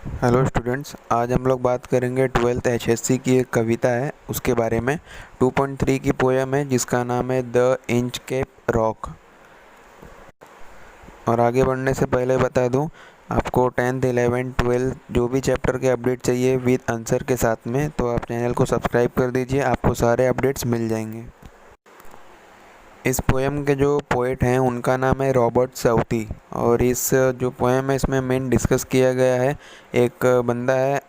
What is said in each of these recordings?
Hello students, आज हम लोग बात करेंगे 12th एचएससी की एक कविता है उसके बारे में। 2.3 की पोएम है जिसका नाम है द इंच केप रॉक। और आगे बढ़ने से पहले बता दूं, आपको 10th 11th 12th जो भी चैप्टर के अपडेट चाहिए विद आंसर के साथ में, तो आप चैनल को सब्सक्राइब कर दीजिए, आपको सारे अपडेट्स मिल जाएंगे। इस पोएम के जो पोएट हैं उनका नाम है रॉबर्ट साउथी। और इस जो पोएम है इसमें मेन डिस्कस किया गया है, एक बंदा है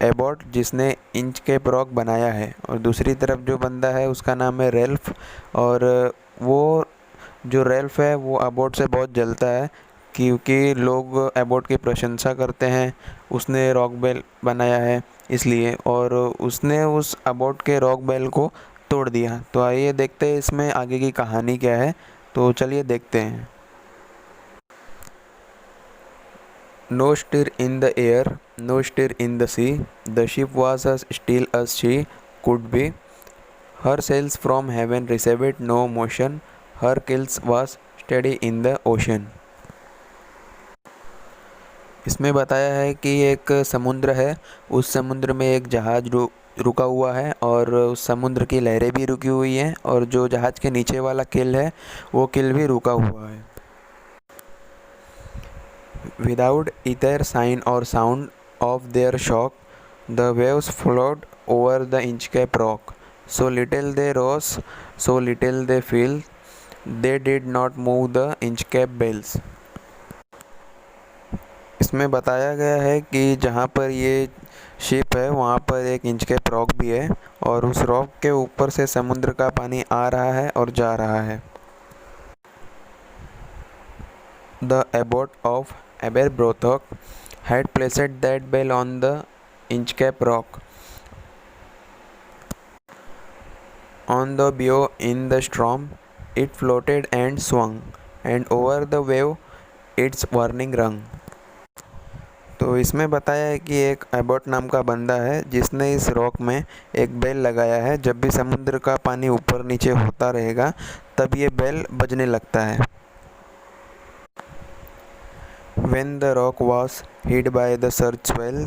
एबॉट जिसने इंच केप रॉक बनाया है, और दूसरी तरफ जो बंदा है उसका नाम है रेल्फ। और वो जो रेल्फ है वो अबोट से बहुत जलता है क्योंकि लोग एबॉट की प्रशंसा करते हैं, उसने रॉक बेल बनाया है इसलिए, और उसने उस अबॉट के रॉक बेल को तोड़ दिया। तो आइए देखते हैं इसमें आगे की कहानी क्या है, तो चलिए देखते हैं। No stir in the air, no stir in the sea. The ship was as still as she could be. Her sails from heaven received no motion. Her keels was steady in the ocean. इसमें बताया है कि एक समुद्र है, उस समुद्र में एक जहाज रुका हुआ है, और उस समुद्र की लहरें भी रुकी हुई हैं, और जो जहाज के नीचे वाला किल है वो किल भी रुका हुआ है। Without either sign or sound of their shock, the waves flowed over the Inchcape rock. So little they rose, so little they fell, they did not move the Inchcape bells. इसमें बताया गया है कि जहाँ पर ये शिप है वहाँ पर एक इंचकेप रॉक भी है, और उस रॉक के ऊपर से समुद्र का पानी आ रहा है और जा रहा है। The abbot of Aberbrothok had placed that bell on the Inchcape rock. On the bow in the storm, it floated and swung, and over the wave its warning rung. तो इसमें बताया है कि एक एबॉट नाम का बंदा है जिसने इस रॉक में एक बेल लगाया है। जब भी समुद्र का पानी ऊपर नीचे होता रहेगा तब ये बेल बजने लगता है। When the rock was hit by the surge swell,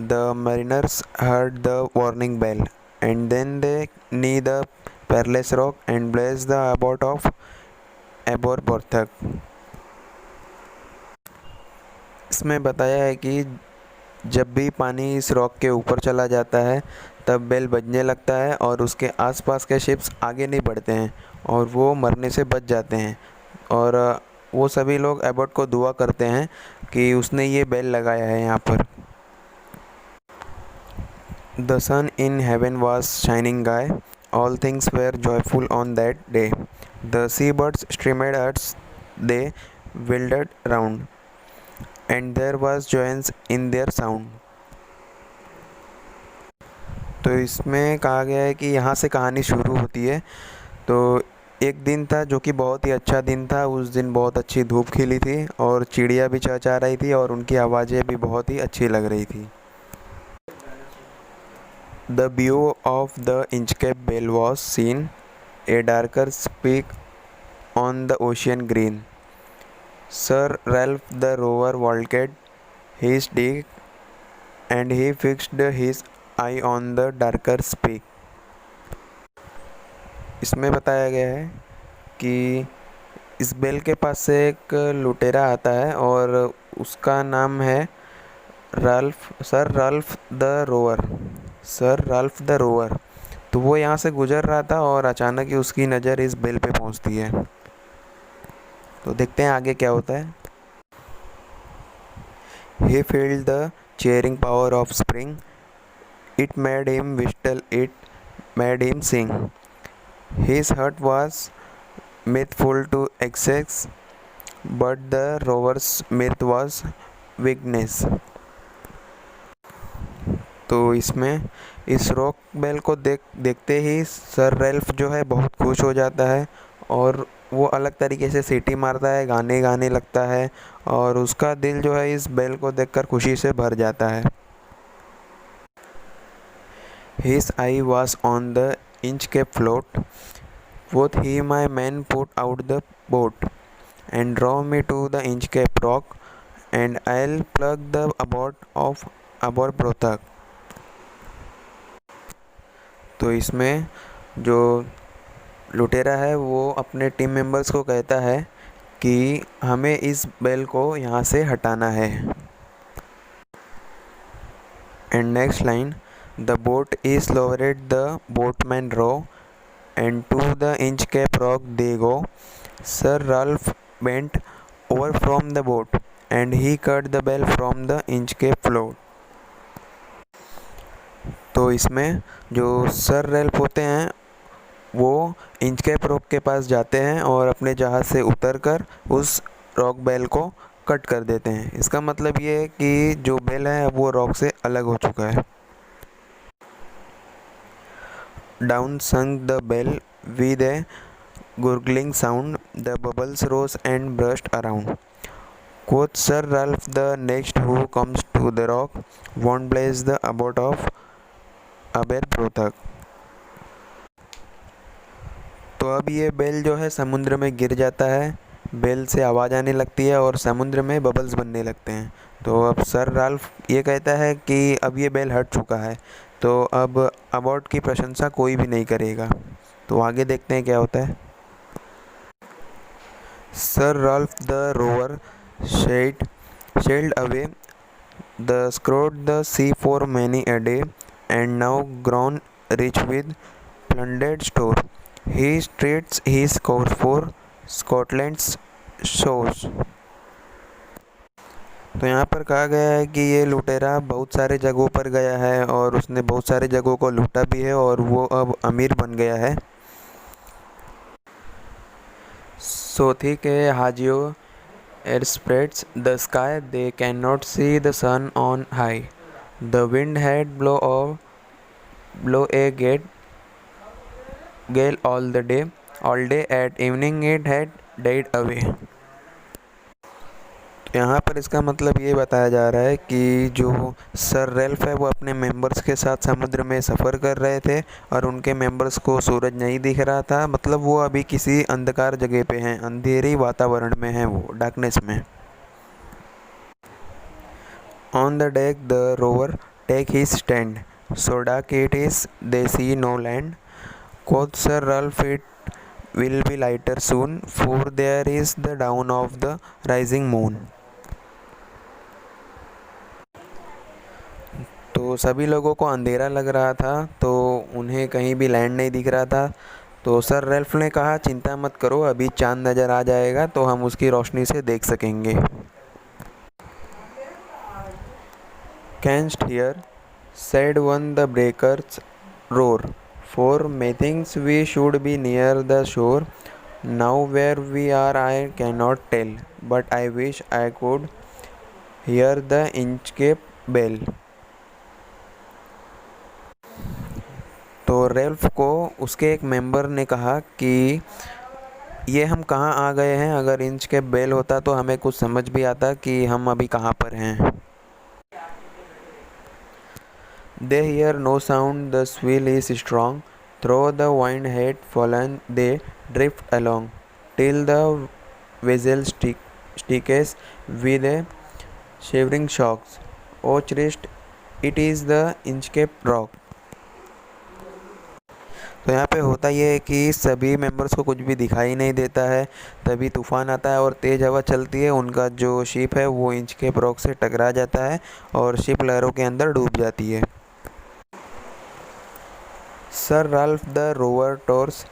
the mariners heard the warning bell, and then they knew the perilous rock and blazed the abbot of Aberporthok. इसमें बताया है कि जब भी पानी इस रॉक के ऊपर चला जाता है तब बेल बजने लगता है, और उसके आसपास के शिप्स आगे नहीं बढ़ते हैं और वो मरने से बच जाते हैं। और वो सभी लोग एबॉट को दुआ करते हैं कि उसने ये बेल लगाया है यहाँ पर। The sun in heaven was shining high, all things were joyful on that day. The seabirds streamed as they wheeled round, and there was joyance in their sound. तो इसमें कहा गया है कि यहाँ से कहानी शुरू होती है। तो एक दिन था जो कि बहुत ही अच्छा दिन था। उस दिन बहुत अच्छी धूप खिली थी और चिड़िया भी चहचहा रही थी और उनकी आवाज़ें भी बहुत ही अच्छी लग रही थी। The view of the Inchcape Bell was seen, a darker speck on the ocean green. Sir Ralph the rover walked his deck, and he fixed his eye on the darker speck. इसमें बताया गया है कि इस bell के पास से एक लुटेरा आता है और उसका नाम है sir Ralph the rover. Sir Ralph the rover. तो वो यहाँ से गुजर रहा था और अचानक ही उसकी नज़र इस बेल पे पहुँचती है। तो देखते हैं आगे क्या होता है। He felt the cheering power of spring. It made him whistle, it made him sing. His heart was mirthful to excess, but the rover's mirth was weakness. तो इसमें इस रॉक बेल को देखते ही सर रेल्फ जो है बहुत खुश हो जाता है, और वो अलग तरीके से सीटी मारता है, गाने गाने लगता है, और उसका दिल जो है इस बेल को देखकर खुशी से भर जाता है। His eye was on the Inchcape float. Both he my men put out the boat and drove me to the Inchcape rock, and I'll plug the abort of abort Prothak। तो इसमें जो लुटेरा है वो अपने टीम मेंबर्स को कहता है कि हमें इस बेल को यहाँ से हटाना है। And next line, the boat is lowered the boatman row and to the inch cap rock they go। Sir Ralph bent over from the boat and he cut the bell from the inch cap float। तो इसमें जो sir Ralph होते हैं वो inch cap rock के पास जाते हैं और अपने जहाज़ से उतरकर उस रॉक बेल को कट कर देते हैं। इसका मतलब ये है कि जो बेल है वो रॉक से अलग हो चुका है। Down sunk the bell with a gurgling sound, the bubbles rose and burst around। Quoth Sir Ralph, the next who comes to the rock won't blaze the abort of Aber Prothak। तो अब ये bell जो है समुद्र में गिर जाता है, बेल से आवाज़ आने लगती है और समुद्र में बबल्स बनने लगते हैं। तो अब सर राल्फ ये कहता है कि अब ये बेल हट चुका है, तो अब अबॉर्ट की प्रशंसा कोई भी नहीं करेगा। तो आगे देखते हैं क्या होता है। Sir Ralph the rower sailed away, the scoured the sea for many a day, and now grown rich with plundered store, he treats his course for Scotland's shores। तो यहाँ पर कहा गया है कि ये लुटेरा बहुत सारे जगहों पर गया है और उसने बहुत सारे जगहों को लूटा भी है और वो अब अमीर बन गया है। So thick a Hagio air spreads the sky, they cannot see the sun on high। The wind had blow a gale all day, at evening it had died away। यहाँ पर इसका मतलब ये बताया जा रहा है कि जो सर रेल्फ है वो अपने मेंबर्स के साथ समुद्र में सफ़र कर रहे थे और उनके मेंबर्स को सूरज नहीं दिख रहा था, मतलब वो अभी किसी अंधकार जगह पे हैं, अंधेरी वातावरण में हैं, वो डार्कनेस में। On the deck the rover take his stand, so dark it is they see no land. Quoth Sir Ralph, it will be lighter soon, for there is the dawn of the rising moon। तो सभी लोगों को अंधेरा लग रहा था, तो उन्हें कहीं भी लैंड नहीं दिख रहा था। तो सर रेल्फ ने कहा, चिंता मत करो, अभी चांद नज़र आ जाएगा तो हम उसकी रोशनी से देख सकेंगे। Canst hear, said one the breakers roar, for methinks we should be near the shore। Now where we are I cannot tell, but I wish I could hear the Inchcape bell। तो Ralph को उसके एक member ने कहा कि ये हम कहाँ आ गए हैं, अगर इंचकेप बेल होता तो हमें कुछ समझ भी आता कि हम अभी कहाँ पर हैं। They hear no sound, the swell is strong, through the wind had fallen they drift along, till the vessel sticks with a shivering shocks। O Christ, it is the Inchcape rock। तो यहाँ पे होता ये है कि सभी members को कुछ भी दिखाई नहीं देता है, तभी तूफ़ान आता है और तेज़ हवा चलती है, उनका जो शिप है वो इंचकेप रॉक से टकरा जाता है और शिप लहरों के अंदर डूब जाती है। Sir Ralph the rover tore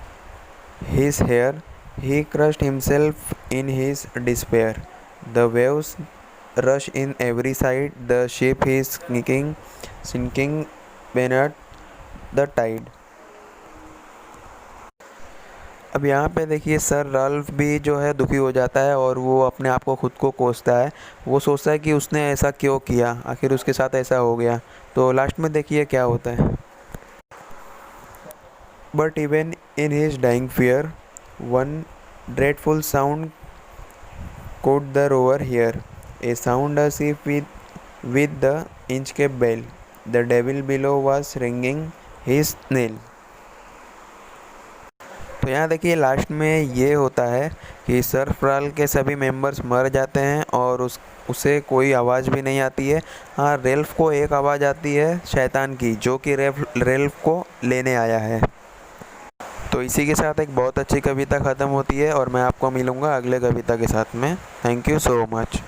his hair, he crushed himself in his despair. The waves rush in every side, the ship is sinking beneath the tide. अब यहाँ पे देखिए सर राल्फ भी जो है दुखी हो जाता है और वो अपने आप को खुद को कोसता है, वो सोचता है कि उसने ऐसा क्यों किया, आखिर उसके साथ ऐसा हो गया। तो लास्ट में देखिए क्या होता है। But even in his dying fear one dreadful sound could the rower hear, a sound as if with the Inchcape bell, the devil below was ringing his knell। तो यहाँ देखिए लास्ट में ये होता है कि सर फ्राल के सभी मेंबर्स मर जाते हैं और उसे कोई आवाज़ भी नहीं आती है। हाँ, रेल्फ को एक आवाज़ आती है शैतान की, जो कि रेल्फ को लेने आया है। तो इसी के साथ एक बहुत अच्छी कविता ख़त्म होती है और मैं आपको मिलूँगा अगले कविता के साथ में। Thank you so much.